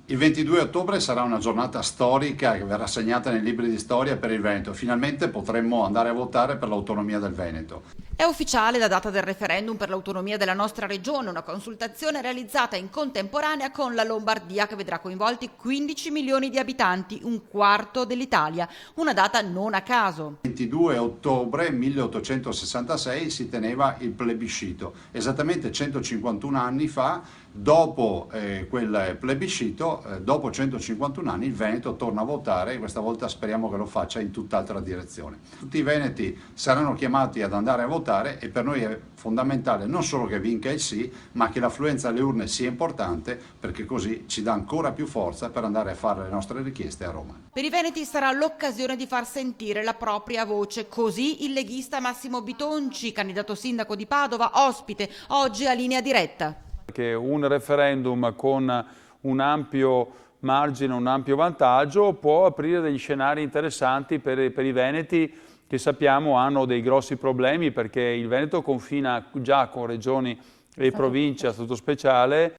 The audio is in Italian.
Il 22 ottobre sarà una giornata storica che verrà segnata nei libri di storia per il Veneto. Finalmente potremmo andare a votare per l'autonomia del Veneto. È ufficiale la data del referendum per l'autonomia della nostra regione, una consultazione realizzata in contemporanea con la Lombardia che vedrà coinvolti 15 milioni di abitanti, un quarto dell'Italia, una data non a caso. 22 ottobre 1866 si teneva il plebiscito, esattamente 151 anni fa, dopo quel plebiscito, dopo 151 anni il Veneto torna a votare e questa volta speriamo che lo faccia in tutt'altra direzione. Tutti i veneti saranno chiamati ad andare a votare e per noi è fondamentale non solo che vinca il sì, ma che l'affluenza alle urne sia importante perché così ci dà ancora più forza per andare a fare le nostre richieste a Roma. Per i veneti sarà l'occasione di far sentire la propria voce, così il leghista Massimo Bitonci, candidato sindaco di Padova, ospite oggi a Linea Diretta. Che un referendum con un ampio margine, un ampio vantaggio può aprire degli scenari interessanti per i veneti che sappiamo hanno dei grossi problemi perché il Veneto confina già con regioni e province a statuto speciale.